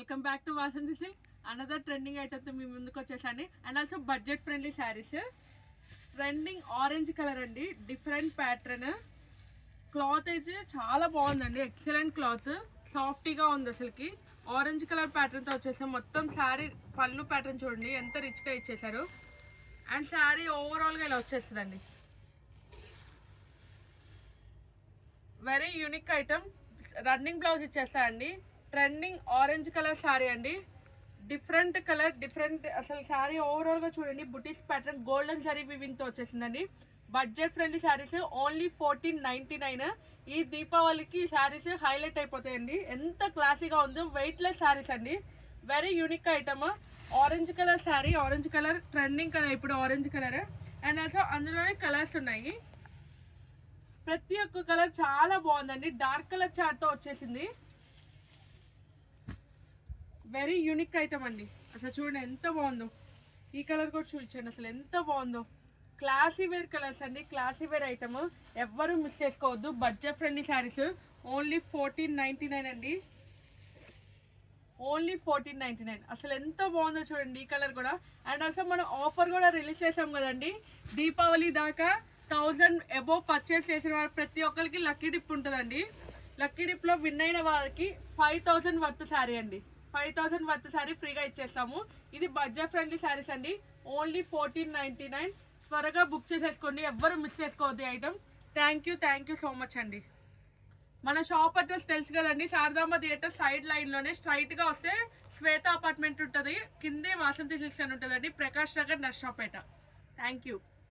Welcome back to Vasanthi silk. Another trending item తో మీ ముందుకు వచ్చేసాను. And also budget friendly saris. Trending orange colour అండి, different pattern. Cloth అయితే చాలా బాగుందండి, ఎక్సలెంట్ క్లాత్, సాఫ్టీగా ఉంది. అసలుకి ఆరెంజ్ కలర్ ప్యాటర్న్ తో వచ్చేసాం. మొత్తం శారీ పళ్ళు ప్యాటర్న్ చూడండి ఎంత రిచ్ గా ఇచ్చేసారు. అండ్ శారీ ఓవరాల్ గా ఇలా వచ్చేస్తుందండి. Very unique item. Running blouse ఇచ్చేస్తాయండి. ట్రెండింగ్ ఆరెంజ్ కలర్ శారీ అండి, డిఫరెంట్ కలర్, డిఫరెంట్ అసలు శారీ ఓవరాల్ గా చూడండి. బుటీస్ ప్యాటర్న్ గోల్డెన్ జరీ వీవింగ్ తో వచ్చేసిందండి. Budget friendly saris only 1499. ఈ దీపావళికి ఈ శారీస్ హైలైట్ అయిపోతాయండి. ఎంత క్లాసీగా ఉందో, వెయిట్ లెస్ శారీస్ అండి. Very unique item. Orange colour sari, orange colour trending colour ఇప్పుడు ఆరెంజ్ కలర్. అండ్ ఆల్సో అందులోనే కలర్స్ ఉన్నాయి. ప్రతి ఒక్క కలర్ చాలా బాగుందండి. డార్క్ కలర్ చార్ట్ తో వచ్చేసింది. వెరీ యూనిక్ ఐటమ్ అండి. అసలు చూడండి ఎంత బాగుందో. ఈ కలర్ కూడా చూపించండి అసలు ఎంత బాగుందో. క్లాసీ వేర్ కలర్స్ అండి, క్లాసీ వేర్ ఐటమ్. ఎవ్వరూ మిస్ చేసుకోవద్దు. బడ్జెట్ ఫ్రెండ్లీ శారీస్ ఓన్లీ 1499 అండి, ఓన్లీ 1499. అసలు ఎంత బాగుందో చూడండి ఈ కలర్ కూడా. అండ్ అసలు మనం ఆఫర్ కూడా రిలీజ్ చేసాం కదండి. దీపావళి దాకా 1000 అబోవ్ పర్చేస్ చేసిన వారు ప్రతి ఒక్కరికి లక్కీ డిప్ ఉంటుందండి. లక్కీ డిప్ లో విన్ అయిన వారికి 5000 వర్త్ శారీ అండి, 5000 వర్త్ శారీ ఫ్రీగా ఇచ్చేస్తాము. ఇది బడ్జెట్ ఫ్రెండ్లీ శారీస్ అండి, ఓన్లీ 1499. త్వరగా బుక్ చేసేసుకోండి, ఎవ్వరు మిస్ చేసుకోవద్దు item. Thank you so much అండి. మన షాప్ అడ్రస్ తెలుసు కదండి, శారదాంబ థియేటర్ సైడ్ లైన్ లోనే స్ట్రైట్ గా వస్తే శ్వేత అపార్ట్మెంట్ ఉంటుంది, కిందే వాసంతి సిల్క్స్ అని ఉంటుందండి, ప్రకాష్ నగర్, నర్సాపేట. Thank you.